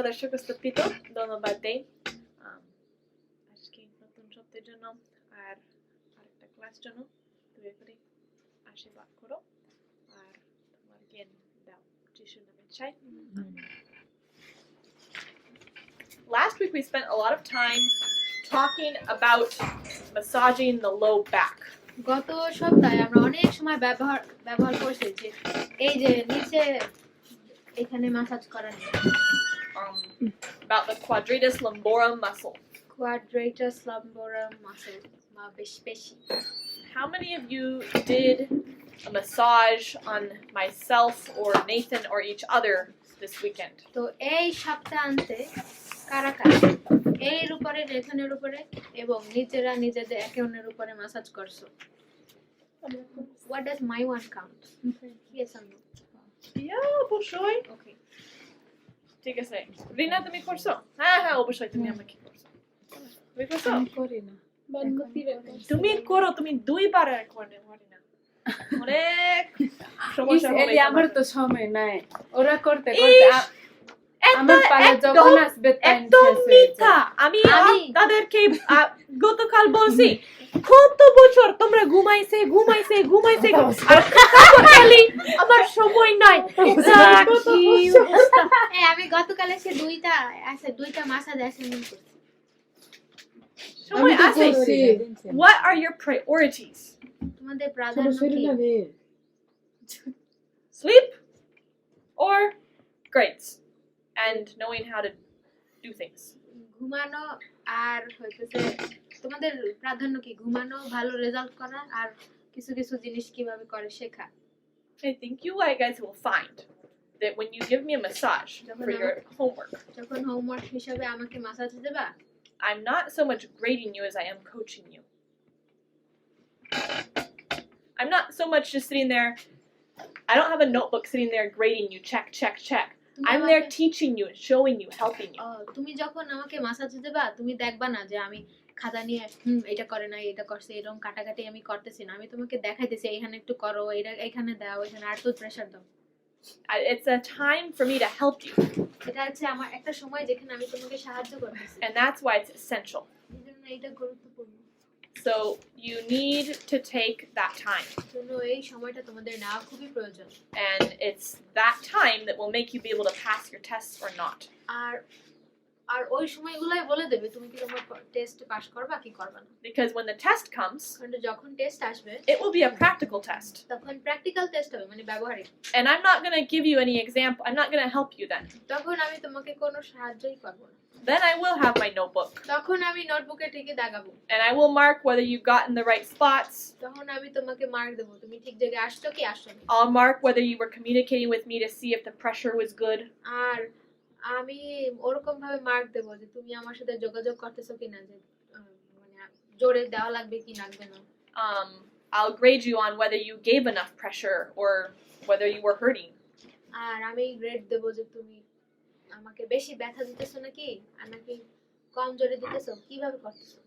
দর্শক স্তপিত ধন্যবাদ দেই আজকে নতুন শব্দের জন্য আর আরেকটা ক্লাস জন্য দয়া করে আশীর্বাদ করো আর তোমার জ্ঞান দাও যিশুর নামে চাই Last week we spent a lot of time talking about massaging the low back. গত সপ্তাহে আমরা অনেক সময় ব্যবহার করেছি যে এই যে নিচে এখানে মাসাজ করা about the quadratus lumborum muscle. Quadratus lumborum muscle পেশি. How many of you did a massage on myself or Nathan or each other this weekend? তো এই সপ্তাহান্তে কারা কারা এর উপরে নেথনের উপরে এবং নিজেরা নিজেদের একে অন্যের উপরে মাসাজ করছো? What does my one count? Yes or no? Yeah, অবশ্যই. Okay. ঠিক আছে. রিনা তুমি করছো? হ্যাঁ হ্যাঁ অবশ্যই তুমি আমাকে করছো. তুমি করছো? আমি করি না. বন্ধ ফিরে তুমি করো তুমি দুইবার করে না. অনেক সমস্যা হবে আমার তো সময় নাই ওরা করতে আমার পালা যখন আসবে একদম মিথ্যা আমি তাদেরকে গতকাল বলছি কত বছর তোমরা ঘুমাইছে আর খালি আমার সময় নাই আমি গতকাল এসে দুইটা মাসাজ অ্যাসাইনমেন্ট করছি সময় আছে What are your priorities? তোমাদের প্রাধান্য কি? Sleep or grades and knowing how to do things. ঘুমানো আর হইতেছে তোমাদের প্রাধান্য কি? ঘুমানো, ভালো রেজাল্ট করা আর কিছু কিছু জিনিস কিভাবে করে শেখা. I think you guys will find that when you give me a massage for your homework, যখন হোমওয়ার্ক হিসেবে আমাকে মাসাজ দেবা, I'm not so much grading you as I am coaching you. I'm not so much just sitting there. I don't have a notebook sitting there grading you, check. I'm there teaching you, showing you, helping you. তুমি যখন আমাকে massage দেবা তুমি দেখবা না যে আমি খাতা নিয়ে এটা করে না এটা করছে এরকম কাটাকাটি আমি করতেছি না আমি তোমাকে দেখাইতেছি এখানে একটু করো এটা এখানে দাও এখানে আর তো প্রেসার দাও. It's a time for me to help you. এটা হচ্ছে আমার একটা সময় যেখানে আমি তোমাকে সাহায্য করতেছি. And that's why it's essential. এজন্য এটা গুরুত্বপূর্ণ. So you need to take that time. এই সময়টা তোমাদের নেওয়া খুবই প্রয়োজন. And it's that time that will make you be able to pass your tests or not. আর ওই সময়গুলোই বলে দেবে তুমি কি তোমার টেস্ট পাস করবা কি করবা না. Because when the test comes, কারণ যখন টেস্ট আসবে, it will be a practical test. তখন প্র্যাকটিক্যাল টেস্ট হবে মানে ব্যবহারিক. And I'm not going to give you any example. I'm not going to help you then. তখন আমি তোমাকে কোনো সাহায্যই করব না. Then I will have my notebook. তখন আমি নোটবুকে ঠিকই দাগাবো. And I will mark whether you got in the right spots. তখন আমি তোমাকে মার্ক দেব তুমি ঠিক জায়গায় আসছো কি আসছো না. I'll mark whether you were communicating with me to see if the pressure was good. আর আমি ওরকম ভাবে মার্ক দেব যে তুমি আমার সাথে যোগাযোগ করতেছো কিনা যে মানে জোরে দেওয়া লাগবে কি লাগবে না. I'll grade you on whether you gave enough pressure or whether you were hurting. আর আমি গ্রেড দেব যে তুমি আমাকে বেশি ব্যথা দিতেছো নাকি আর নাকি কম জোরে দিতেছো কিভাবে করতেছো.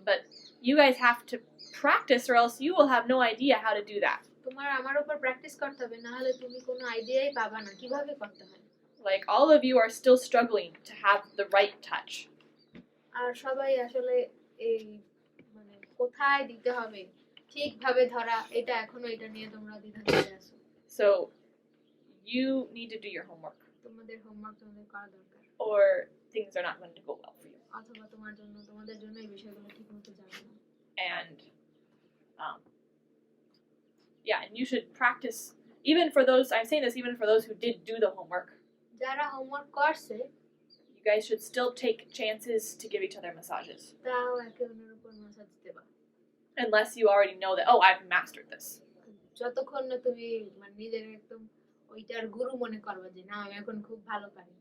But you guys have to practice or else you will have no idea how to do that. তোমার আমার উপর প্র্যাকটিস করতে হবে না হলে তুমি কোনো আইডিয়াই পাবা না কিভাবে করতে হয়. Like all of you are still struggling to have the right touch. আর সবাই আসলে এই মানে কোথায় দিতে হবে ঠিকভাবে ধরা এটা এখনো এটা নিয়ে তোমরা দ্বিধাদ্বন্দ্বে আছো. So you need to do your homework. তোমাদের হোমওয়ার্ক তোমাদের করা দরকার. Or things are not going to go well for you. অথবা তোমাদের জন্য এই বিষয়গুলো ঠিকমতো যাবে না. And and you should practice even for those I'm saying this even for those who did do the homework. যারা হোমওয়ার্ক করছে you guys should still take chances to give each other massages. তাও একে অন্যের উপর massage দেবা. Unless you already know that I've mastered this. যতক্ষণ না তুমি মানে নিজের একদম ওইটার গুরু মনে করবে যে না আমি এখন খুব ভালো পারি.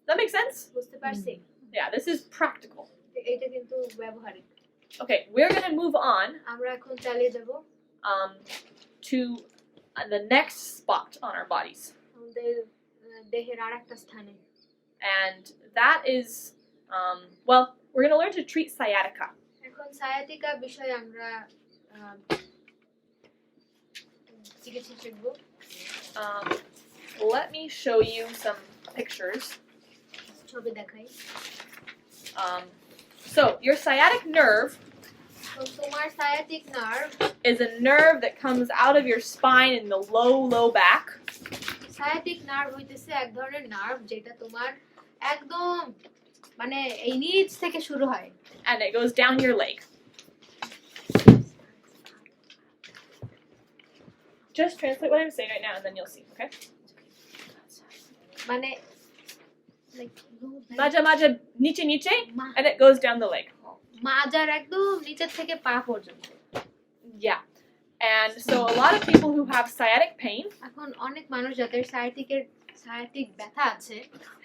That makes sense? বুঝতে পারছি? Yeah, this is practical. এটা কিন্তু ব্যবহারিক. Okay, we're going to move on. আমরা এখন চালিয়ে যাব to the next spot on our bodies. আমাদের দেহের আরেকটা স্থানে. And that is we're going to learn to treat sciatica. এখন sciatica বিষয়ে আমরা চিকিৎসা শিখব. Let me show you some pictures. ছবি দেখাই So your sciatic nerve তো তোমার sciatic nerve is a nerve that comes out of your spine in the low back. sciatic nerve হইতেছে এক ধরনের নার্ভ যেটা তোমার একদম মানে এই নিচ থেকে শুরু হয় And it goes down your leg. Just translate what I'm saying right now and then you'll see, okay? মানে like Maja niche and it goes down the leg. মাজার একদম নিচের থেকে পা পর্যন্ত Yeah. And so a lot of people who have sciatic pain এখন অনেক মানুষ যাদের sciatic ব্যথা আছে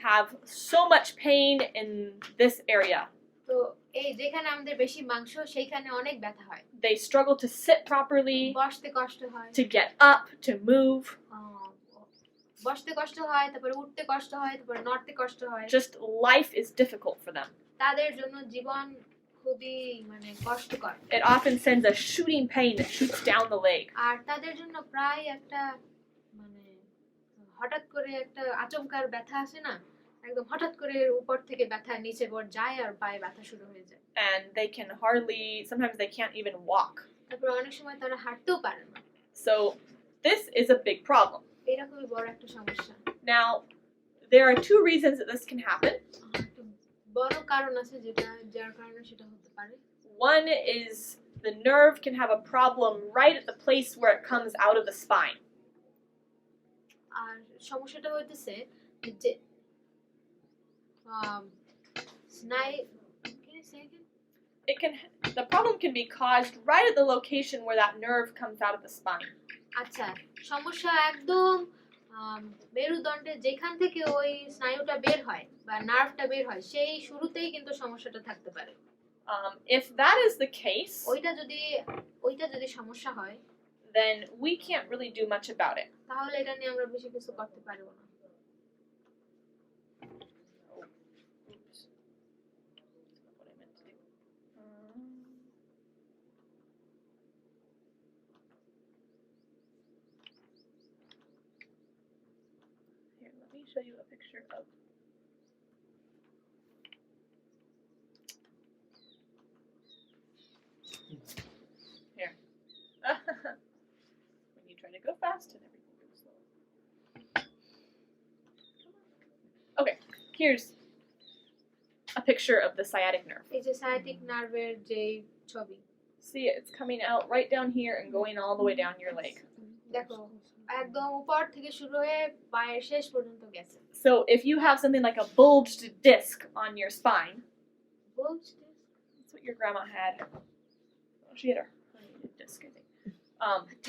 have so much pain in this area. তো এই যেখানে আমাদের বেশি মাংস সেইখানে অনেক ব্যথা হয় They struggle to sit properly, বসতে কষ্ট হয় to get up, to move. বসতে কষ্ট হয় তারপরে উঠতে কষ্ট হয় তারপরে নড়তে কষ্ট হয় Just life is difficult for them. তাদের জন্য জীবন খুবই মানে কষ্টকর It often sends a shooting pain that shoots down the leg. আর তাদের জন্য প্রায় একটা মানে হঠাৎ করে একটা আচমকার ব্যথা আসে না একদম হঠাৎ করে উপর থেকে ব্যথা নিচে পড়ে যায় আর পায়ে ব্যথা শুরু হয়ে যায় And they can sometimes they can't even walk. তারপর অনেক সময় তারা হাঁটতেও পারে না So this is a big problem. এটা খুবই বড় একটা সমস্যা Now, there are two reasons that this can happen. একটা বড় কারণ আছে যার কারণে সেটা হতে পারে One is the nerve can have a problem right at the place where it comes out of the spine. আর সমস্যাটা হইতেছে যে স্নায়ু The problem can be caused right at the location where that nerve comes out of the spine. আচ্ছা সমস্যা একদম মেরুদণ্ডে যেখান থেকে ওই স্নায়ুটা বের হয় বা নার্ভটা বের হয় সেই শুরুতেই কিন্তু সমস্যাটা থাকতে পারে If that is the case, ওইটা যদি সমস্যা হয় then we can't really do much about it. তাহলে এটা নিয়ে আমরা বেশি কিছু করতে পারবো না Oops. That's not what I meant to do. Here, let me show you a picture of. Here. When you try to go fast and everything goes slow. Okay, here's a picture of the sciatic nerve. এই যে sciatic nerve-এর যে ছবি See, it's coming out right down here and going all the way down your leg. দেখো একদম উপর থেকে শুরু হয়ে পায়ের শেষ পর্যন্ত গেছে So if you have something like a bulged disc on your spine, that's what your grandma had. Oh, she had a herniated disc, I think.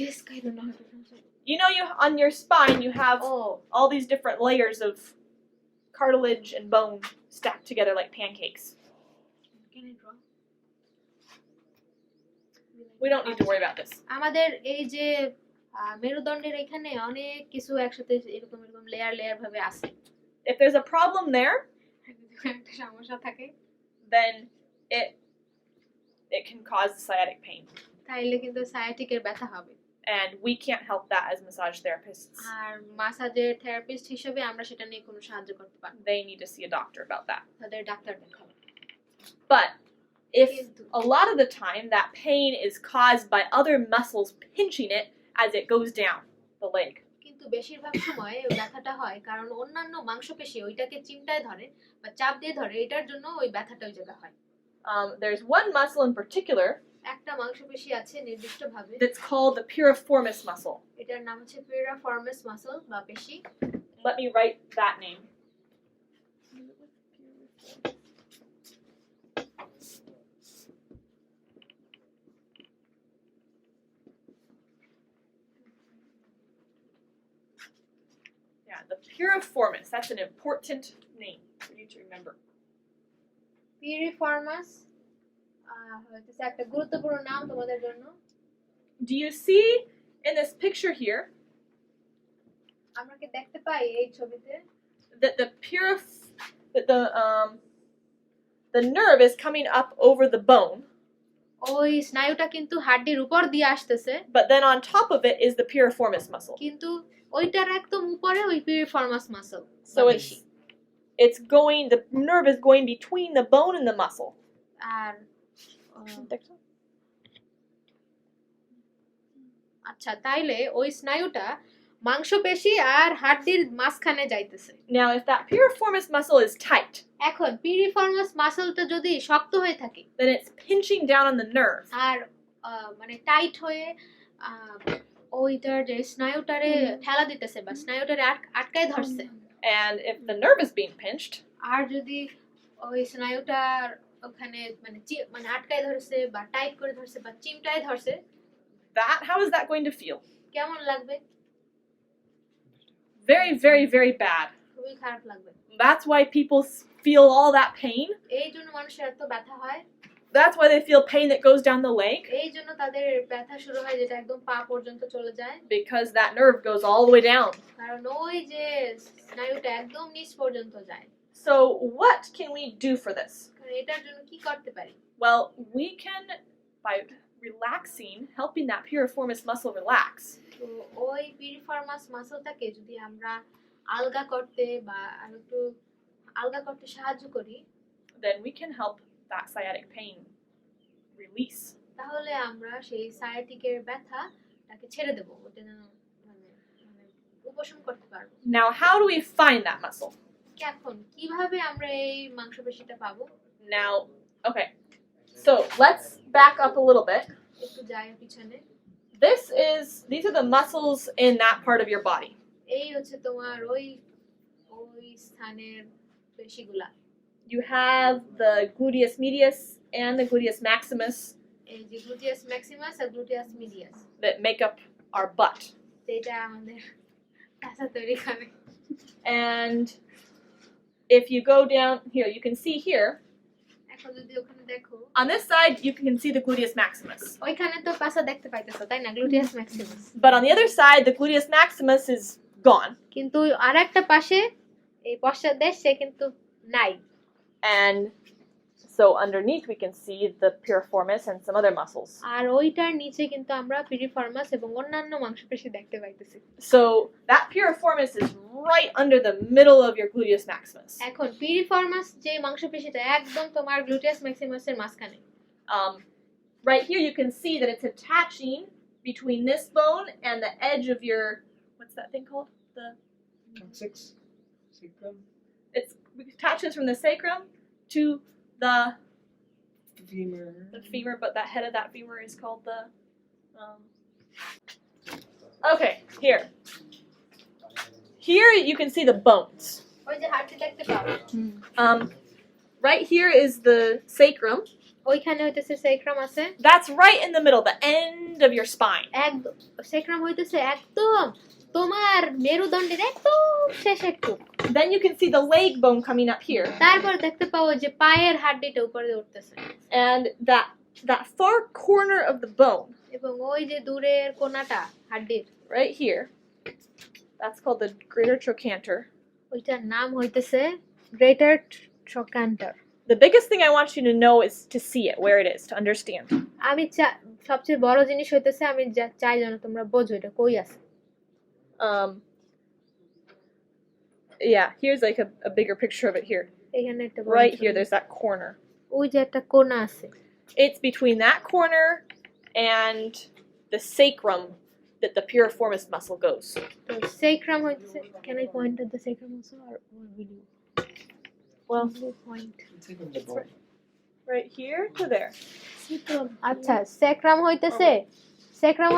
disc I don't know how to translate You know, on your spine you have oh all these different layers of cartilage and bone stacked together like pancakes. can I draw We don't need to worry about this. আমাদের এই যে মেরুদণ্ডের এখানে অনেক কিছু একসাথে এরকম layer ভাবে আছে If there's a problem there, একটা সমস্যা থাকে then it can cause sciatic pain. তাইলে কিন্তু sciatic-এর ব্যথা হবে And we can't help that as massage therapists. আর মাসাজের থেরাপিস্ট হিসেবে আমরা সেটা নিয়ে কোনো সাহায্য করতে পারব They need to see a doctor about that. তাদের ডাক্তার দেখাবো But if a lot of the time that pain is caused by other muscles pinching it as it goes down the leg. কিন্তু বেশিরভাগ সময় ওই ব্যথাটা হয় কারণ অন্যান্য মাংসপেশি ওইটাকে চিমটায় ধরে বা চাপ দিয়ে ধরে এটার জন্য ওই ব্যথাটা ওই জায়গা হয় There's one muscle in particular একটা মাংসপেশি আছে নির্দিষ্টভাবে that's called the piriformis muscle. এটার নাম হচ্ছে piriformis muscle বা পেশি Let me write that name. Yeah, the piriformis. That's an important name for you to remember. piriformis হচ্ছে একটা গুরুত্বপূর্ণ নাম তোমাদের জন্য Do you see in this picture here আমরা কি দেখতে পাই এই ছবিতে that the nerve is coming up over the bone, ওই স্নায়ুটা কিন্তু হাড়ের উপর দিয়ে আসতেছে but then on top of it is the piriformis muscle. কিন্তু ওইটার একদম উপরে ওই piriformis muscle So it's the nerve is going between the bone and the muscle. আর আচ্ছা তাইলে ওই স্নায়ুটা মাংসপেশি আর হাড়ের মাঝখানে যাইতেছে। Now, if that piriformis muscle is tight, এখন পিরিফর্মাস মাসলটা যদি শক্ত হয়ে থাকে, then it's pinching down on the nerve. আর মানে টাইট হয়ে ওইটার যে স্নায়ুটারে ঠেলা দিতেছে বা স্নায়ুটারে আটকায় ধরছে। And if the nerve is being pinched, আর যদি ওই স্নায়ুটার ওখানে মানে আটকায় ধরছে বা টাইট করে ধরছে বা চিমটায় ধরছে, how is that going to feel? কেমন লাগবে? Very, very, very bad. খুবই খারাপ লাগবে। That's why people feel all that pain. এই জন্য মানুষের এত ব্যথা হয়। That's why they feel pain that goes down the leg. এই জন্য তাদের ব্যথা শুরু হয় যেটা একদম পা পর্যন্ত চলে যায়। Because that nerve goes all the way down. কারণ ওই যে স্নায়ুটা একদম নিচ পর্যন্ত যায়। So what can we do for this? কারণ এটার জন্য কি করতে পারি? Well, we can, by relaxing, helping that piriformis muscle relax. তো ওই পিরিফর্মাস মাসলটাকে যদি আমরা আলগা করতে বা একটু আলগা করতে সাহায্য করি, then we can help that sciatic pain release. তাহলে আমরা সেই সায়াটিকের ব্যথাটাকে ছেড়ে দেব, ওটা যেন মানে উপশম করতে পারবো। Now, how do we find that muscle? এখন কিভাবে আমরা এই মাংসপেশিটা পাবো? Now, okay. So, let's back up a little bit. একটু যাই পিছনে। These are the muscles in that part of your body. এই হচ্ছে তোমার ওই স্থানের পেশিগুলা। You have the gluteus medius and the gluteus maximus. এই যে গ্লুটিয়াস ম্যাক্সিমাস আর gluteus medius that make up our butt. যেটা আমাদের পাছা তৈরি করে। And if you go down here, you can see here. এখন যদি ওখানে দেখো, on this side you can see the gluteus maximus. ওইখানে তো পাছা দেখতে পাইতেছো তাই না, gluteus Maximus. But on the other side the gluteus maximus is gone. কিন্তু আরেকটা পাশে এই পশ্চাৎদেশ সে কিন্তু নাই। And so underneath we can see the piriformis and some other muscles. আর ওইটার নিচে কিন্তু আমরা পিরিফর্মাস এবং অন্যান্য মাংসপেশি দেখতে পাইতেছি। So that piriformis is right under the middle of your gluteus maximus. এখন পিরিফর্মাস যে মাংসপেশিটা একদম তোমার গ্লুটিয়াস ম্যাক্সিমাসের মাঝখানে। Right here you can see that it's attaching between this bone and the edge of your, what's that thing called? The sacrum. It attaches from the sacrum to the femur, but that head of that femur is called the okay, here you can see the bones. ওই যে হাড়টি দেখতে পাও। Right here is the sacrum. ওইখানে হইতেছে sacrum আছে। That's right in the middle, the end of your spine. একদম sacrum হইতেছে একদম তোমার মেরুদণ্ডের একদম শেষে একটু। Then you can see the leg bone coming up here. তারপর দেখতে পাও যে পায়ের হাড়টা উপরে উঠতেছে। And that far corner of the bone. এবং ওই যে দূরের কোণাটা হাড়ের right here. That's called the greater trochanter. ওইটার নাম হইতেছে greater trochanter. The biggest thing I want you to know is to see it where it is, to understand. আমি সবচেয়ে বড় জিনিস হইতেছে আমি চাই যেন তোমরা বোঝো এটা কই আছে। Yeah, here's like a bigger picture of it here. এখানে একটা right here there's that corner. ওই যে একটা কোণা আছে। It's between that corner and the sacrum that the piriformis muscle goes. So sacrum হইতেছে, can I point at the sacrum also or will you? Well, point. Right here to there. আচ্ছা sacrum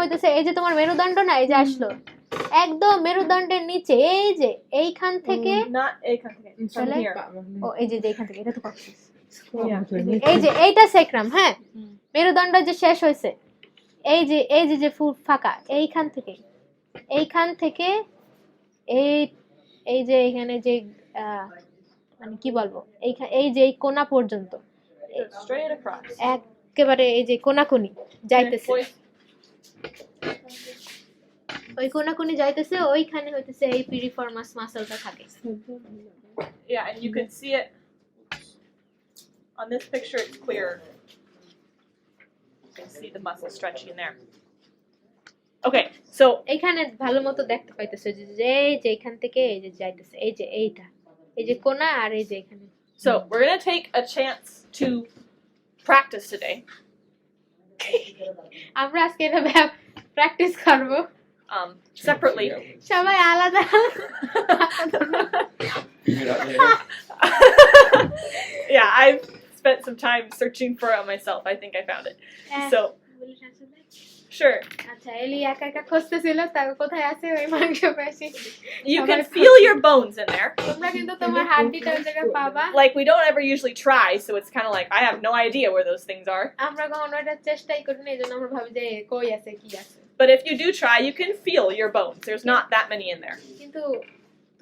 হইতেছে এই যে তোমার মেরুদণ্ড না, এই যে আসলো একদম মেরুদণ্ডের নিচে, এই যে এইখান থেকে not এইখান থেকে, from here. ও এই যে এইখান থেকে, এটা তো করছিস। Yeah. এই যে এইটা sacrum, হ্যাঁ মেরুদণ্ড যে শেষ হইছে, এই যে ফাঁকা এইখান থেকে এই যে এখানে যে মানে কি বলবো এই যে এই কোণা পর্যন্ত straight across. একেবারে এই যে কোণাকুনি যাইতেছে, ওই কোণাকুনি যাইতেছে, ওইখানে হইতেছে এই পিরিফর্মাস মাসলটা থাকে। Yeah, and you can see it on this picture. It's clearer. You can see the muscle stretching there. Okay, so এইখানে ভালো মতো দেখতে পাইতেছে যে এখান থেকে এই যে যাইতেছে, এই যে এইটা এই যে কোনা আর এই যে এখানে So we're gonna take a chance to practice today. আমরা আজকে এটা প্র্যাকটিস করব Separately. সবাই আলাদা Yeah, I've spent some time searching for it myself. I think I found it. So sure. আচ্ছা এলি একা একা খুঁজতেছিল তার কোথায় আছে ওই মাংসপেশি You can feel your bones in there. তোমরা কিন্তু তোমার হাড্ডিটা ওই জায়গায় পাবা Like we don't ever usually try, so it's kind of like I have no idea where those things are. আমরা কখনো এটা চেষ্টাই করি না এজন্য আমরা ভাবি যে কই আছে কি আছে But if you do try, you can feel your bones. There's not that many in there. কিন্তু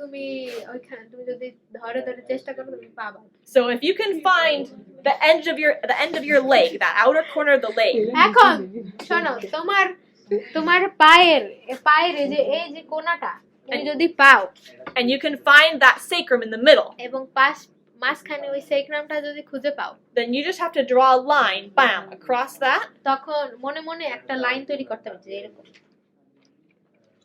তুমি ওইখানে তুমি যদি ধরে ধরে চেষ্টা করো তুমি পাবা So if you can find the end of your leg, that outer corner of the leg, এখন শোনো তোমার পায়ের এই যে কোনাটা তুমি যদি পাও and you can find that sacrum in the middle, এবং মাঝখানে ওই সেক্রামটা যদি খুঁজে পাও then you just have to draw a line, bam, across that, তখন মনে মনে একটা লাইন তৈরি করতে হবে যে এরকম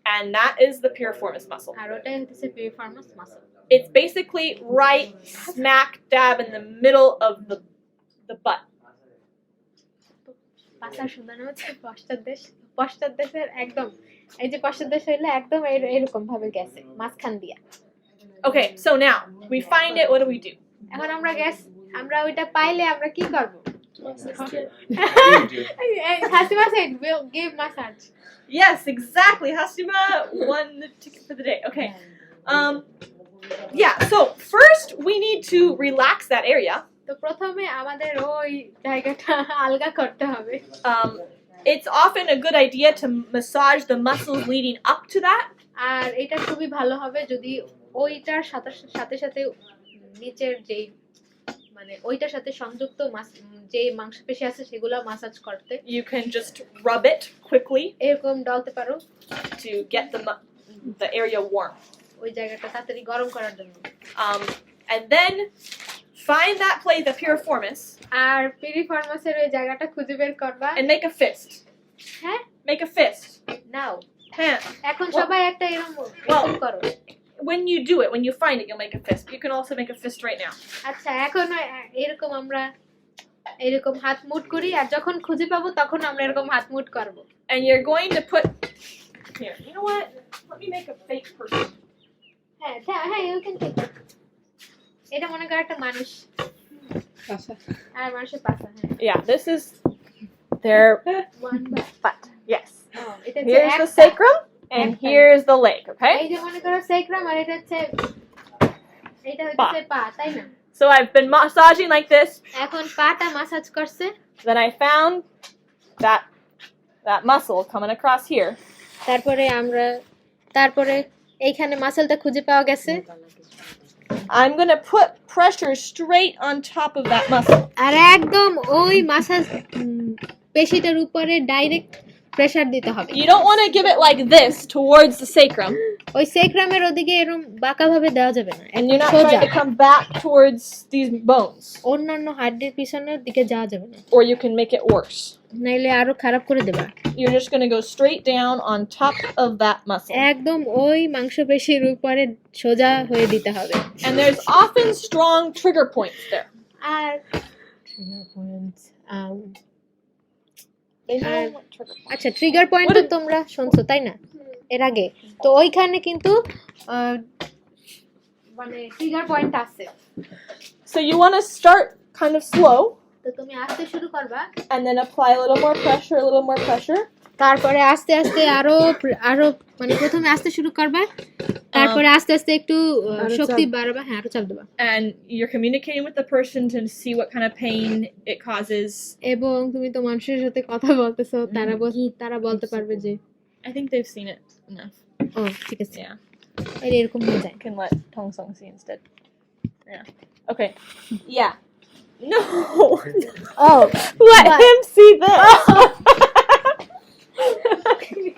and that is the piriformis muscle. আর ওটাই হচ্ছে piriformis muscle It's basically right smack dab in the middle of the butt. পাশা শুধানো হচ্ছে পশ্চাৎদেশের একদম এই যে পশ্চাৎদেশ হইলে একদম এরকম ভাবে গেছে মাঝখান দিয়া Okay, so now we find it. What do we do? এখন আমরা ওইটা পাইলে আমরা কি করব Hashima said we'll give massage Yes, exactly. Hasima won the ticket for the day. Okay. Yeah. So first we need to relax that area. তো প্রথমে আমাদের ওই জায়গাটা আলগা করতে হবে It's often a good idea to massage the muscles leading up to that. আর এটা খুবই ভালো হবে যদি ওইটার সাথে সাথে নিচের যেই মানে ওইটার সাথে সংযুক্ত যে মাংসপেশি আছে সেগুলো মাসাজ করতে You can just rub it quickly এরকম ডালতে পারো to get the area warm. ওই জায়গাটা তাড়াতাড়ি গরম করার জন্য And then find that place, the piriformis, আর পিরিফর্মাসের ওই জায়গাটা খুঁজে বের করবা and make a fist. হ্যাঁ Make a fist. Now Hand. এখন সবাই একটা এরকম করো When you do it, when you find it, you'll make a fist. You can also make a fist right now. আচ্ছা এখন এরকম আমরা এরকম হাত মুট করি আর যখন খুঁজে পাবো তখন আমরা এরকম হাত মুট করব And you're going to put here. You know what? Let me make a fake person. হ্যাঁ you can take it. এটা মনে কর একটা মানুষ পাশা আর মানুষের পাশা হ্যাঁ Yeah, this is their one butt. Yes. এটা Here's the sacrum, and here's the leg. এই Okay. যে মনে করো সেক্রাম আর এটা হচ্ছে পা তাই না So I've been massaging like this. এখন পাটা মাসাজ করছে Then I found that muscle coming across here. তারপরে এইখানে মাসলটা খুঁজে পাওয়া গেছে I'm going to put pressure straight on top of that muscle. আর একদম ওই মাসাজ পেশিটার উপরে ডাইরেক্ট প্রেসার দিতে হবে You don't want to give it like this towards the sacrum. ওই সেক্রামের ওদিকে এরকম বাঁকা ভাবে দেওয়া যাবে না And you're not trying to come back towards these bones. অন্যান্য হাড়ের পিছনের দিকে যাওয়া যাবে না Or you can make it worse. নাইলে আরো খারাপ করে দেবা You're just going to go straight down on top of that muscle. একদম ওই মাংসপেশির উপরে সোজা হয়ে দিতে হবে And there's often strong trigger points there. আর ট্রিগার পয়েন্ট আচ্ছা ট্রিগার পয়েন্ট তো তোমরা শুনছো তাই না এর আগে তো ওইখানে কিন্তু মানে ট্রিগার পয়েন্ট আছে So you want to start kind of slow. তো তুমি আস্তে শুরু করবা And then apply a little more pressure. তারপরে আস্তে আস্তে আরো মানে প্রথমে আস্তে শুরু করবা তারপরে আস্তে আস্তে একটু শক্তি বাড়াবা হ্যাঁ আরো চাপ দেবা And you're communicating with the person to see what kind of pain it causes. এবং তুমি তো মানুষের সাথে কথা বলতেছো তারা বলতে পারবে যে I think they've seen it enough. ও ঠিক আছে Yeah. এরকম হয়ে যায় I can let Tong Song see instead. Yeah. Okay. Yeah. No. Oh, Let him see this. Okay.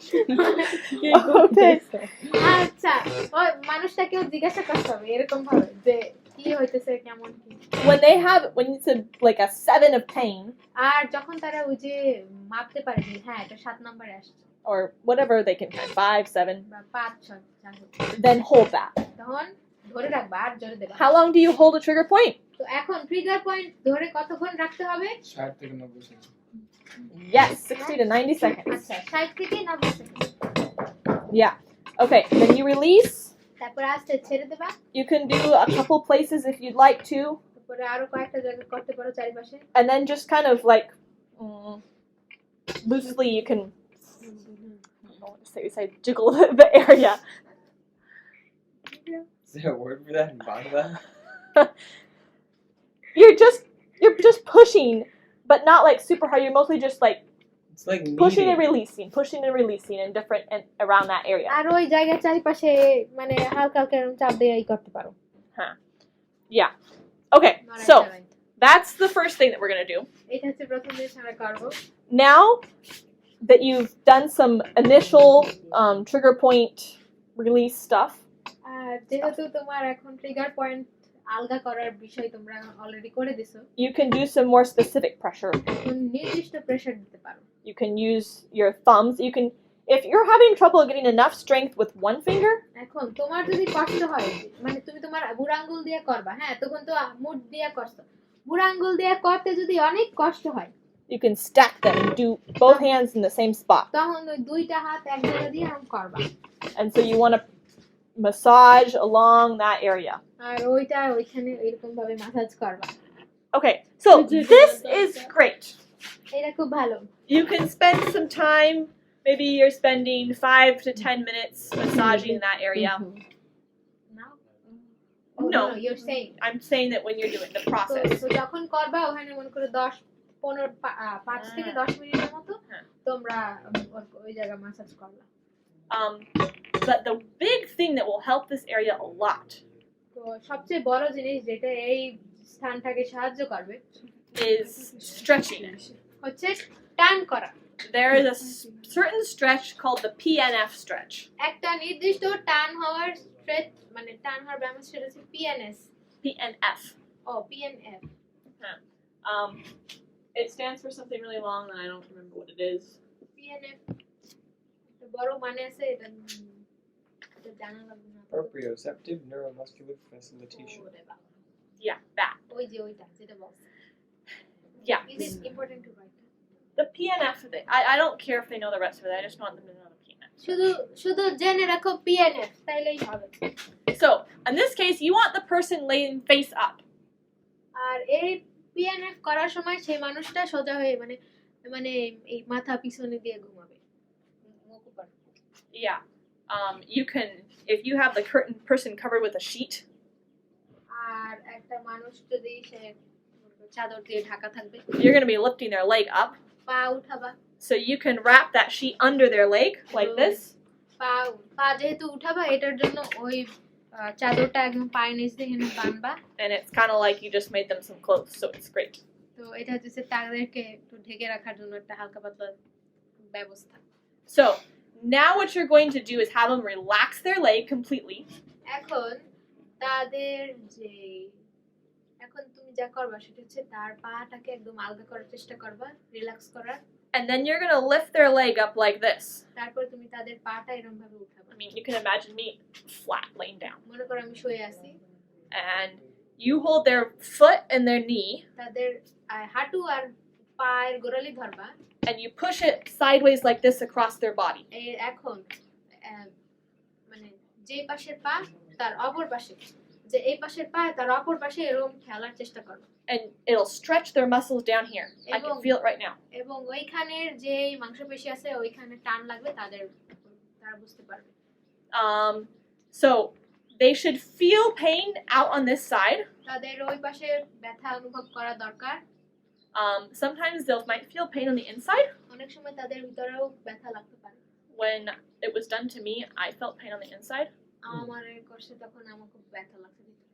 আচ্ছা ওই মানুষটাকেও জিজ্ঞাসা করতে হবে এরকম ভাবে যে কি হইতেছে কেমন কি When it's like a 7 of pain আর যখন তারা ওই যে মাপতে পারে যে হ্যাঁ এটা 7 নম্বরে আসছে or whatever they can find, 5, 7, বা 5 6 then hold that. তখন ধরে রাখবা আর জোরে দেবা How long do you hold a trigger point? তো এখন ট্রিগার পয়েন্ট ধরে কতক্ষণ রাখতে হবে 60 থেকে 90 সেকেন্ড Yes, 60 to 90 seconds. আচ্ছা 60 থেকে 90 second Yeah. Okay, then you release. তারপর আস্তে ছেড়ে দেবা You can do a couple places if you'd like to, তারপরে আরো কয়েকটা জায়গা করতে পারো চারিপাশে and then just kind of like loosely you can, I don't know what to say, we say jiggle the area. Is there a word for that in Bangla? You're just pushing, but not like super hard. You're mostly just like It's like pushing and kneading. releasing in different and around that area. আর ওই জায়গার চারিপাশে মানে হালকা হালকা এরকম চাপ দিয়ে করতে পারো Yeah. Okay, so that's the first thing that we're gonna do. এটা হচ্ছে প্রথম জিনিস আমরা করব Now that you've done some initial trigger point release stuff, আর যেহেতু তোমার এখন ট্রিগার পয়েন্ট আলগা করার বিষয় তোমরা অলরেডি করে দিছো you can do some more specific pressure. এখন নির্দিষ্ট প্রেসার দিতে পারো You can use your thumbs. You can, if you're having trouble getting enough strength with one finger, এখন তোমার যদি কষ্ট হয় মানে তুমি তোমার বুড়ো আঙ্গুল দিয়ে করবা হ্যাঁ তখন তো মুঠ দিয়ে করছো বুড়ো আঙ্গুল দিয়ে করতে যদি অনেক কষ্ট হয় you can stack them and do both hands in the same spot. তখন ওই দুইটা হাত এক জায়গা দিয়ে আম করবা And so you want to massage along that area. আর ওইটা ওইখানে এরকম ভাবে মাসাজ করবা Okay, so this is great. এটা খুব ভালো You can spend some time, maybe you're spending 5 to 10 minutes massaging that area. Now No. you're saying I'm saying that when you're doing the process. তো যখন করবা ওখানে মনে করে 5 থেকে 10 মিনিটের মতো হ্যাঁ। তোমরা ওই জায়গা মাসাজ করবা But the big thing that will help this area a lot তো সবচেয়ে বড় জিনিস যেটা এই স্থানটাকে সাহায্য করবে is stretching. হচ্ছে টান করা There is a certain stretch called the PNF stretch. একটা নির্দিষ্ট টান হওয়ার স্ট্রেচ মানে টান হওয়ার ব্যায়াম সেটা হচ্ছে পিএনএস PNF. ও PNF It stands for something really long and I don't remember what it is. PNF বড় মানে আছে এটা এটা জানা লাগবে না Proprioceptive neuromuscular facilitation. ওরে বাবা। Yeah, that. ওই যে ওইটা যেটা বলছে Yeah. Is it important to write? The PNF thing. I don't care if they know the rest of it. I just want them to know the PNF. শুধু জেনে রাখো পিএনএফ তাইলেই হবে So, in this case, you want the person laying face up. আর এই PNF করার সময় সেই মানুষটা সোজা হয়ে মানে মানে এই মাথা পিছনে দিয়ে ঘুমাবে মুখ উপর Yeah. You can, if you have the curtain person covered with a sheet, আর একটা মানুষ যদি সে চাদর দিয়ে ঢাকা থাকবে you're going to be lifting their leg up. পা উঠাবা So you can wrap that sheet under their leg like this. পা যেহেতু উঠাবা এটার জন্য ওই চাদরটা একদম পায়ের নিচ দিয়ে এখানে বাঁধবা And it's kind of like you just made them some clothes, so it's great. তো এটা হচ্ছে তাদেরকে একটু ঢেকে রাখার জন্য একটা হালকা পাতলা ব্যবস্থা So now what you're going to do is have them relax their leg completely. এখন তাদের যে এখন তুমি যা করবা সেটা হচ্ছে তার পাটাকে একদম আলগা করার চেষ্টা করবা রিল্যাক্স করার And then you're going to lift their leg up like this. তারপর তুমি তাদের পাটা এরকম ভাবে উঠাবা I mean, you can imagine me flat laying down. মনে করো আমি শুয়ে আছি And you hold their foot and their knee, তাদের হাঁটু আর পায়ের গোড়ালি ধরবা and you push it sideways like this across their body. এখন মানে যে পাশের পা তার অপর পাশে যে এই পাশের পা তার অপর পাশে এরকম খেলার চেষ্টা করো And it'll stretch their muscles down here. I can feel it right now. এবং ওইখানের যে মাংসপেশি আছে ওইখানে টান লাগবে তারা বুঝতে পারবে So they should feel pain out on this side. তাদের ওই পাশে ব্যথা অনুভব করা দরকার Sometimes they might feel pain on the inside. অনেক সময় তাদের ভিতরেও ব্যথা লাগতে পারে When it was done to me, I felt pain on the inside. আমার করছে তখন আমার খুব ব্যথা লাগছে ভিতরে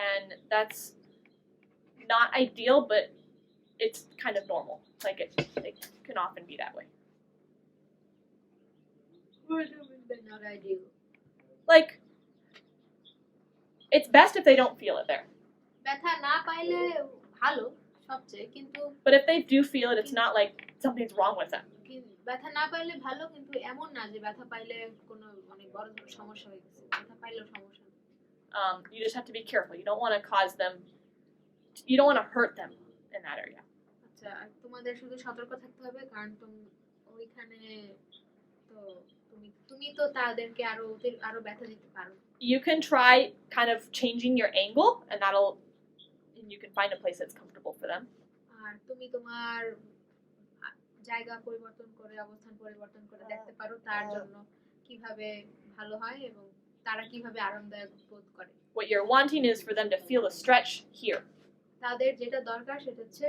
And that's not ideal, but it's kind of normal. Like it can often be that way. not ideal Like it's best if they don't feel it there. ব্যথা না পাইলে ভালো সবচেয়ে কিন্তু But if they do feel it, it's not like something's wrong with them. ব্যথা না পাইলে ভালো কিন্তু এমন না যে ব্যথা পাইলে কোনো অনেক বড় ধরনের সমস্যা হয়ে গেছে ব্যথা পাইলেও সমস্যা You just have to be careful. You don't want to cause them. You don't want to hurt them in that area. আচ্ছা আর তোমাদের শুধু সতর্ক থাকতে হবে কারণ ওইখানে তো তুমি তো তাদেরকে আরো ব্যথা দিতে পারো You can try kind of changing your angle, and you can find a place that's comfortable for them. আর তুমি তোমার জায়গা পরিবর্তন করে অবস্থান পরিবর্তন করে দেখতে পারো তার জন্য কিভাবে ভালো হয় এবং তারা কিভাবে আরামদায়ক বোধ করে What you're wanting is for them to feel a stretch here. তাদের যেটা দরকার সেটা হচ্ছে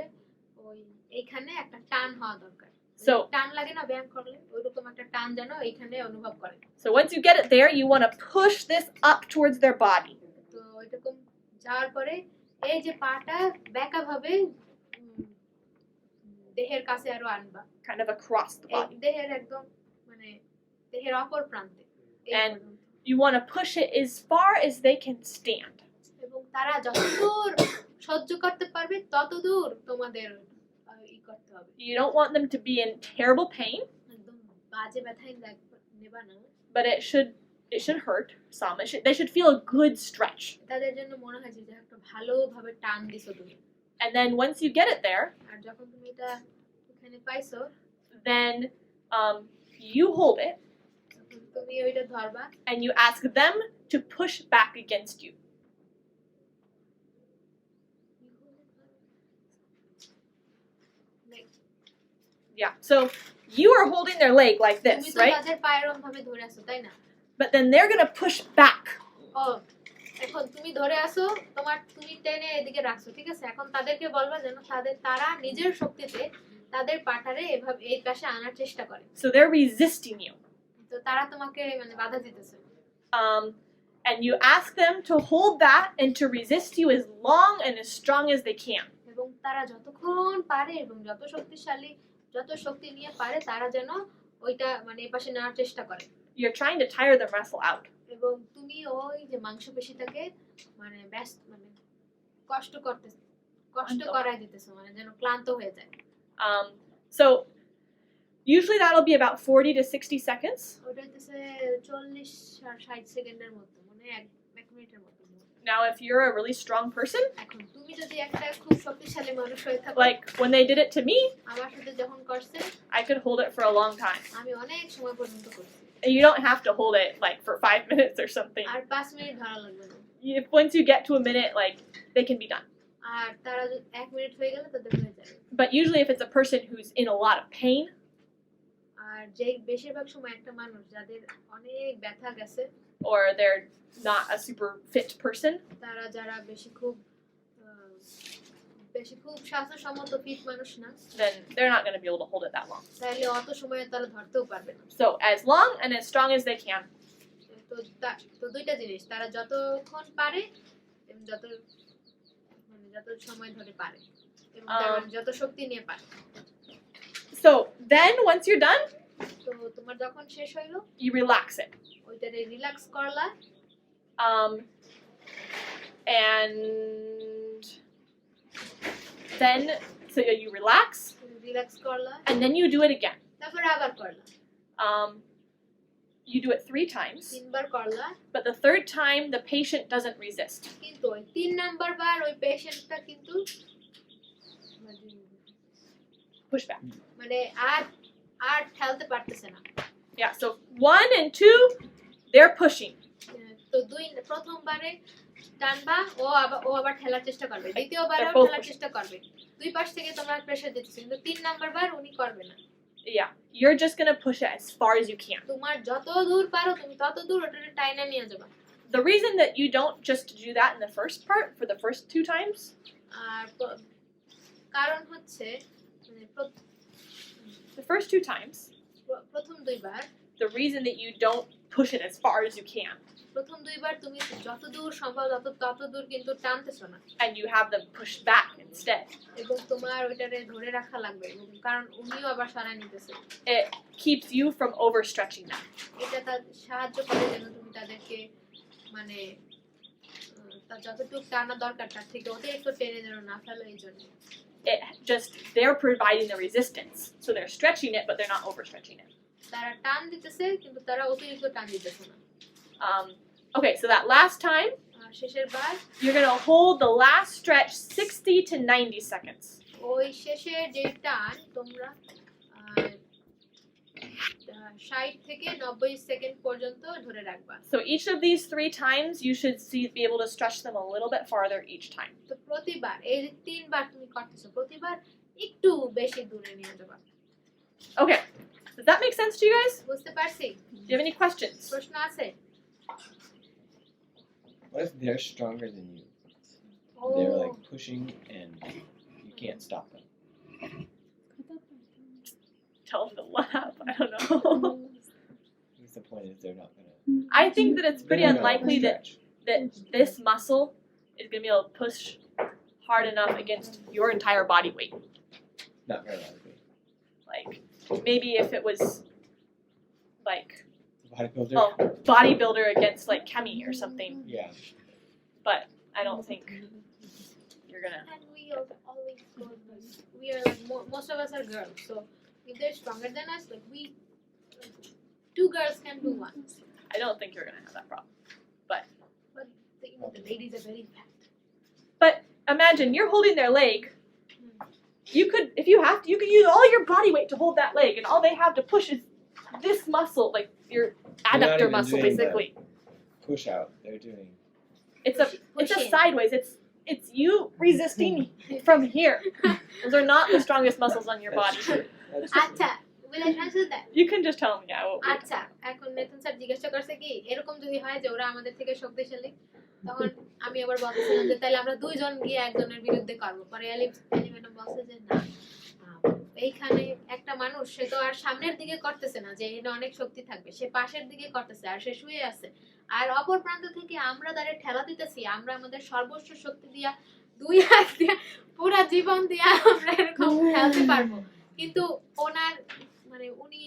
ওই এইখানে একটা টান হওয়া দরকার So টান লাগে না ব্যায়াম করলে ওইরকম একটা টান যেন এইখানে অনুভব করে So once you get it there, you want to push this up towards their body. তো এরকম যাওয়ার পরে এই যে পাটা বেঁকা ভাবে দেহের কাছে আরো আনবা Kind of across the body. দেহের একদম মানে দেহের অপর প্রান্তে And you want to push it as far as they can stand. এবং তারা যতদূর সহ্য করতে পারবে ততদূর তোমাদের ই করতে হবে You don't want them to be in terrible pain, একদম বাজে ব্যথায় নেবা না but it should hurt some. They should feel a good stretch. তাদের জন্য মনে হয় যে একটা ভালোভাবে টান দিছো তুমি And then once you get it there, আর যখন তুমি এটা এখানে পাইছো then you hold it তুমি ওইটা ধরবা and you ask them to push back against you. Yeah, so you are holding their leg like তুমি this, তো right? তাদের পায়ের ভাবে ধরে আছো তাই না But then they're going to push back. ও এখন তুমি ধরে আছো তুমি টেনে এদিকে রাখছো ঠিক আছে এখন তাদেরকে বলবা যেন তারা নিজের শক্তিতে তাদের পাটারে এভাবে এই পাশে আনার চেষ্টা করে So they're resisting you. তো তারা তোমাকে মানে বাধা দিতেছে And you ask them to hold that and to resist you as long and as strong as they can. এবং তারা যতক্ষণ পারে এবং যত শক্তি নিয়ে পারে তারা যেন ওইটা মানে এই পাশে নেওয়ার চেষ্টা করে You're trying to tire them wrestle out. এবং তুমি ওই যে মাংসপেশিটাকে মানে কষ্ট করাই দিতেছো মানে যেন ক্লান্ত হয়ে যায় So usually that'll be about 40 to 60 seconds. ওটা হচ্ছে 40 আর 60 সেকেন্ডের মতো মানে 1 মিনিটের মতো Now if you're a really strong person, এখন তুমি যদি একটা খুব শক্তিশালী মানুষ হয়ে থাকো like when they did it to me, আমার সাথে যখন করছে I could hold it for a long time. আমি অনেক সময় পর্যন্ত করছি And you don't have to hold it like for 5 minutes or something. আর 5 মিনিট ধরা লাগবে না Once you get to a minute, like they can be done. আর তারা যদি 1 মিনিট হয়ে গেলে তাদের হয়ে যাবে But usually if it's a person who's in a lot of pain, আর যে বেশিরভাগ সময় একটা মানুষ যাদের অনেক ব্যথা গেছে or they're not a super fit person, তারা যারা বেশি খুব স্বাস্থ্যসম্মত ফিট মানুষ না then they're not going to be able to hold it that long. তাহলে অত সময় তারা ধরতেও পারবে না So as long and as strong as they can. তো দুইটা জিনিস তারা যতক্ষণ পারে এবং যত সময় ধরে পারে এবং তারা যত শক্তি নিয়ে পারে So then once you're done, তো তোমার যখন শেষ হইলো you relax it. ওইটারে রিল্যাক্স করলা And then so you relax relax করলা and then you do it again. তারপর আবার করলা You do it 3 times, তিনবার করলা but the third time the patient doesn't resist. কিন্তু ওই 3 নাম্বার বার ওই পেশেন্টটা কিন্তু Push back. মানে আর ঠেলতে পারতেছে না Yeah, so 1 and 2, they're pushing. তো প্রথমবারে টানবা ও আবার ঠেলার চেষ্টা করবে দ্বিতীয়বারে They're both ঠেলার pushing. চেষ্টা করবে দুই পাশ থেকে তোমরা প্রেসার দিতেছো কিন্তু 3 নাম্বার বার উনি করবে না Yeah, you're just going to push it as far as you can. তোমার যত দূর পারো তুমি তত দূর ওটারে টাইনা নিয়ে যাবা The reason that you don't just do that in the first part for the first 2 times, আর কারণ হচ্ছে মানে the first 2 times, প্রথম দুইবার the reason that you don't push it as far as you can প্রথম দুইবার তুমি যত দূর সম্ভব তত দূর কিন্তু টানতেছো না and you have them push back instead, এবং তোমার ওইটারে ধরে রাখা লাগবে কারণ উনিও আবার সরাই নিতেছে it keeps you from overstretching them. এটা তাদের সাহায্য করে যেন তুমি তাদেরকে মানে যতটুকু টানা দরকার তার থেকে অতিরিক্ত টেনে যেন না ফেলো এই জন্য They're providing the resistance, so they're stretching it but they're not overstretching it. তারা টান দিতেছে কিন্তু তারা অতিরিক্ত টান দিতেছে না Okay, so that last time শেষের বার You're gonna hold the last stretch 60 to 90 seconds. ওই শেষের যে টান তোমরা 60 থেকে 90 সেকেন্ড পর্যন্ত ধরে রাখবা So each of these 3 times, you should be able to stretch them a little bit farther each time. তো প্রতিবার এই যে তিনবার তুমি করতেছো প্রতিবার একটু বেশি দূরে নিয়ে যাবা Okay, does that make sense to you guys? বুঝতে পারছি Do you have any questions? প্রশ্ন আছে What if they're stronger than you? O They're like pushing and you can't stop them. Tell them to laugh. I don't know. At least the point is they're not gonna. I think that it's pretty they're not gonna unlikely that stretch. this muscle is gonna be able to push hard enough against your entire body weight. Not very likely. Like maybe if it was like Bodybuilder. bodybuilder against like Kemi or something, Yeah. but I don't think you're gonna. and we are always girls we are like most of us are girls so if they're stronger than us like we two girls can do one I don't think you're gonna have that problem. but the ladies are very fat But imagine you're holding their leg. You could, if you have to, you could use all your body weight to hold that leg, and all they have to push is this muscle, like your not adductor even muscle, doing basically. Push out. They're doing. It's a pushing. sideways. It's you resisting from here. Those are not the strongest muscles on your That's body. true. That's true. আচ্ছা will I answer that You can just tell them, yeah. আচ্ছা এখন নেতন sir জিজ্ঞাসা করছে কি এরকম যদি হয় যে ওরা আমাদের থেকে শক্তিশালী তখন আমি আবার বলছিলাম যে তাহলে আমরা দুইজন গিয়ে একজনের বিরুদ্ধে করব পরে ম্যাডাম বলছে যে না এইখানে একটা মানুষ সে তো আর সামনের দিকে করতেছে না যে এটা অনেক শক্তি থাকবে সে পাশের দিকে করতেছে আর সে শুয়ে আছে আর অপর প্রান্ত থেকে আমরা তারে ঠেলা দিতেছি আমরা আমাদের সর্বস্ব শক্তি দিয়া দুই হাত দিয়া পুরো জীবন দিয়া আমরা এরকম খেলতে পারবো কিন্তু ওনার মানে উনি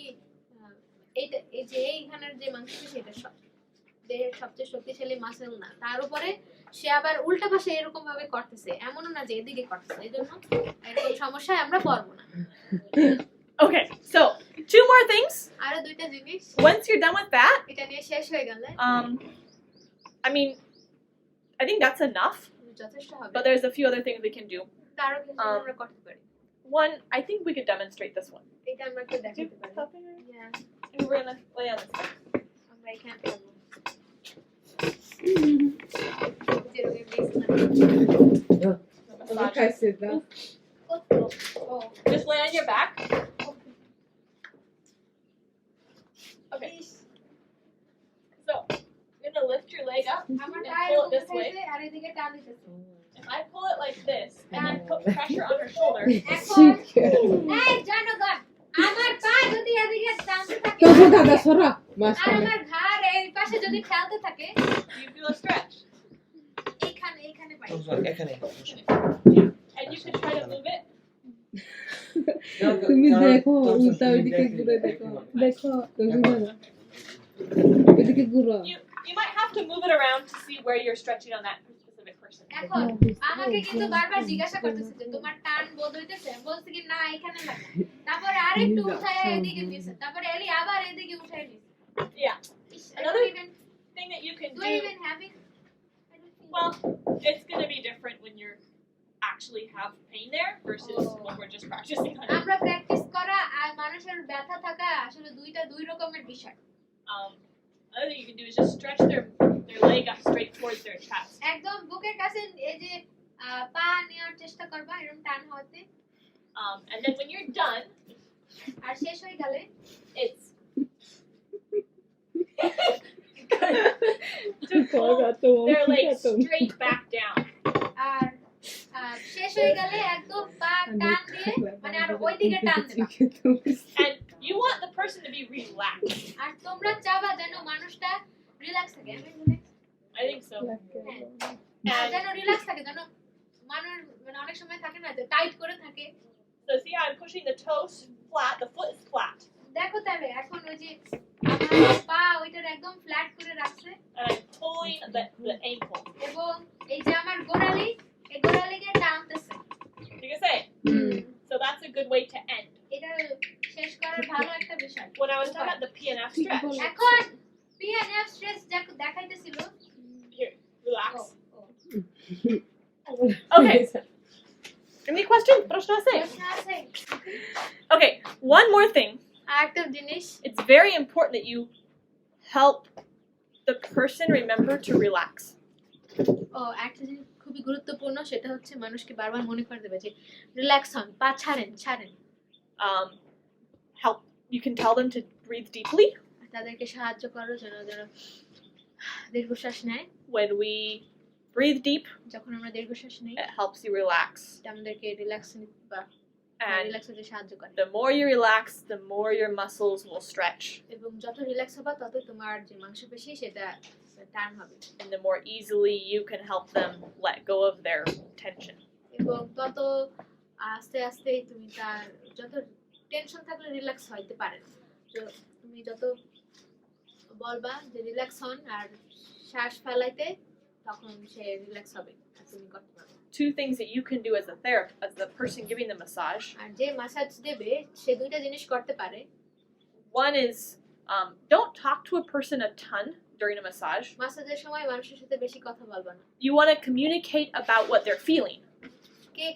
এইটা এই যে এইখানের যে মাংসটা সেটা দেহের সবচেয়ে শক্তিশালী মাসেল না তার উপরে সে আবার উল্টা পাশে এরকম ভাবে করতেছে এমনও না যে এদিকে করতেছে এইজন্য এরকম সমস্যায় আমরা পড়বো না Okay, so 2 more things. আরো দুইটা জিনিস Once you're done with that, এটা নিয়ে শেষ হয়ে গেলে I mean, I think that's enough. যথেষ্ট হবে But there's a few other things we can do. আরো কিছু আমরা করতে পারি One, I think we could demonstrate this one. এটা আমরা একটু দেখাতে পারি Yeah, We're gonna lay on this side. আমরা এখানে করব যেরকম দেখছিলাম I said that. O Just lay on your back. Okay. So, you're gonna lift your leg up আমার and গায়ে pull it this way. উঠাইছে আর এদিকে টান দিতেছে If I pull it like this and then put pressure on her shoulder, এখন এই জনগণ আমার পা যদি এদিকে টানতে থাকে তোর দাদা সরা আর মাঝখানে আমার ঘাড় এই পাশে যদি ঠেলতে থাকে you feel a stretch. এইখানে পাই And you can try to move it. তুমি দেখো উল্টা ওইদিকে ঘুরে দেখো দেখো তুমি দাদা ওইদিকে ঘুরো You might have to move it around to see where you're stretching on that specific person. এখন আমাকে কিন্তু বারবার জিজ্ঞাসা করতেছে যে তোমার টান বোধ হইতেছে বলছি কি না এখানে না তারপরে আরেকটু উঠায় এদিকে দিছে তারপরে এলি আবার এদিকে উঠায় দিছে Yeah. Another thing that you can do do. you even have it Well, it's gonna be different when you're actually have pain there versus when we're just practicing on it. আমরা প্র্যাকটিস করা আর মানুষের ব্যথা থাকা আসলে দুই রকমের বিষয় Another thing you can do is just stretch their leg up straight towards their chest. একদম বুকের কাছে এই যে পা নেওয়ার চেষ্টা করবা এরকম টান হতে And then when you're done, আর শেষ হয়ে গেলে it's to pull their legs straight back down. আর শেষ হয়ে গেলে একদম পা টান দিয়ে মানে আর ওইদিকে টান দেবা And you want the person to be relaxed. আর তোমরা চাবা যেন মানুষটা রিল্যাক্স থাকে I think so. আর যেন রিল্যাক্স থাকে যেন মানুষ মানে অনেক সময় থাকে না যে টাইট করে থাকে So see how I'm pushing the toes flat, the foot is flat. দেখো তাহলে এখন ওই যে আমার পা ওইটার একদম ফ্ল্যাট করে রাখছে And I'm pulling the ankle. এবং এই যে আমার গোড়ালি এই গোড়ালিকে টানতেছে You can say it. So that's a good way to end. এটা শেষ করার ভালো একটা বিষয় When I was talking about the PNF stretch, এখন পিএনএফ স্ট্রেস দেখাইতেছিল here, relax. Okay. Any questions? প্রশ্ন আছে? Okay, one more thing. আরেকটা জিনিস It's very important that you help the person remember to relax. একটা জিনিস খুবই গুরুত্বপূর্ণ, সেটা হচ্ছে মানুষকে বারবার মনে করে দেবে যে রিল্যাক্স হন, পা ছাড়েন। Help. You can tell them to breathe deeply. তাদেরকে সাহায্য করো যেন দীর্ঘশ্বাস নেয়। When we breathe deep, যখন আমরা দীর্ঘশ্বাস নিই, it helps you relax. এটা আমাদেরকে রিল্যাক্স বা And রিল্যাক্স হতে সাহায্য করে। the more you relax, the more your muscles will stretch. এবং যত রিল্যাক্স হবে ততই তোমার যে মাংসপেশি সেটা টার্ন হবে। And the more easily you can help them let go of their tension. এবং তত আস্তে আস্তে তুমি তার যত টেনশন থাকলে রিল্যাক্স হইতে পারে। তুমি যত বলবা যে রিল্যাক্স হন আর শ্বাস ফেলাইতে, তখন সে রিল্যাক্স হবে আর তুমি করতে পারবে। Two things that you can do as a therapist, as the person giving the massage. আর যে মাসাজ দেবে সে দুইটা জিনিস করতে পারে। One is don't talk to a person a ton during a massage. মাসাজের সময় মানুষের সাথে বেশি কথা বলবা না। You want to communicate about what they're feeling. কে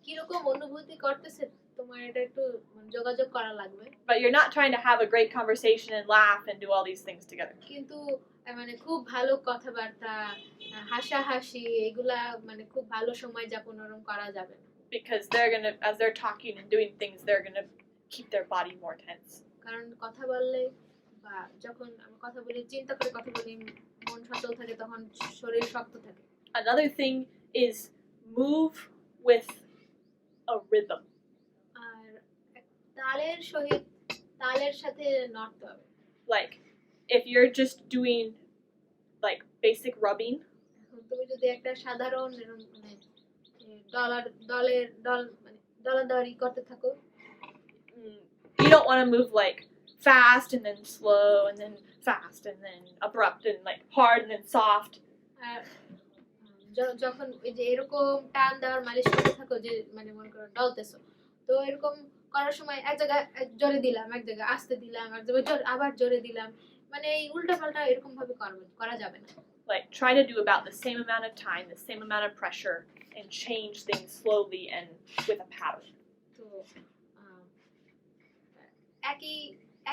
কিরকম অনুভূতি করতেছে তোমার এটা একটু যোগাযোগ করা লাগবে। But you're not trying to have a great conversation and laugh and do all these things together. কিন্তু মানে খুব ভালো কথাবার্তা, হাসাহাসি, এগুলা মানে খুব ভালো সময় যাপন ওরকম করা যাবে না। Because they're going to, as they're talking and doing things, they're going to keep their body more tense. কারণ কথা বললে বা যখন আমরা কথা বলি, চিন্তা করে কথা বলি, মন সচল থাকে, তখন শরীর শক্ত থাকে। Another thing is move with a rhythm. আর তালের সহিত তালের সাথে নড়তে হবে। Like if you're just doing like basic rubbing, তুমি যদি একটা সাধারণ মানে দলাদলি করতে থাকো, you don't want to move like fast and then slow and then fast and then abrupt and like hard and then soft. আর যখন ওই যে এরকম টান দেওয়ার মালিশ করতে থাকো, যে মানে মনে করো ডলতেছো, তো এরকম করার সময় এক জায়গায় জোরে দিলাম, এক জায়গায় আস্তে দিলাম, এক জায়গায় আবার জোরে দিলাম, মানে এই উল্টা পাল্টা এরকম ভাবে করা যাবে না। Like try to do about the same amount of time, the same amount of pressure, and change things slowly and with a pattern. তো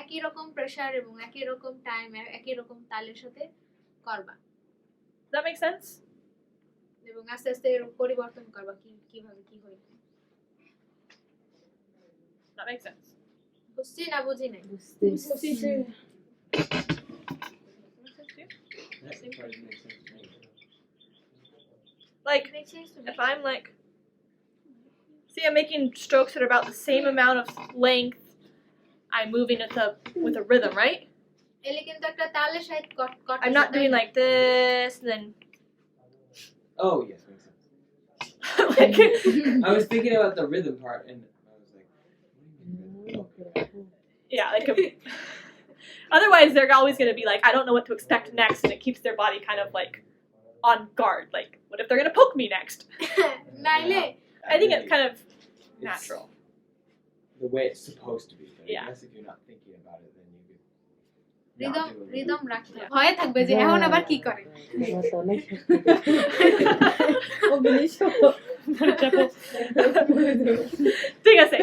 একই রকম প্রেসার এবং একই রকম টাইম, একই রকম তালের সাথে করবা। Does that make sense? এবং আস্তে আস্তে এরকম পরিবর্তন করবা কিভাবে কি হয়। That makes sense. বুঝছি না বুঝি নাই? Like if I'm like, see, I'm making strokes that are about the same amount of length. I'm moving with a rhythm, right? এলে কিন্তু একটা তালের সাথে I'm not doing like this and then. Oh yes, makes sense. Like, I was thinking about the rhythm part, and I was like, yeah, like. Otherwise, they're always going to be like, I don't know what to expect next, and it keeps their body kind of like on guard. Like, what if they're going to poke me next? নাইলে I think it's kind of natural. the way it's supposed to be. But Yeah. I guess if you're not thinking about it, then you could. not do a rhythm রাখতে হবে। ভয়ে থাকবে যে এখন আবার কি করে। ও বিলিশ ঠিক আছে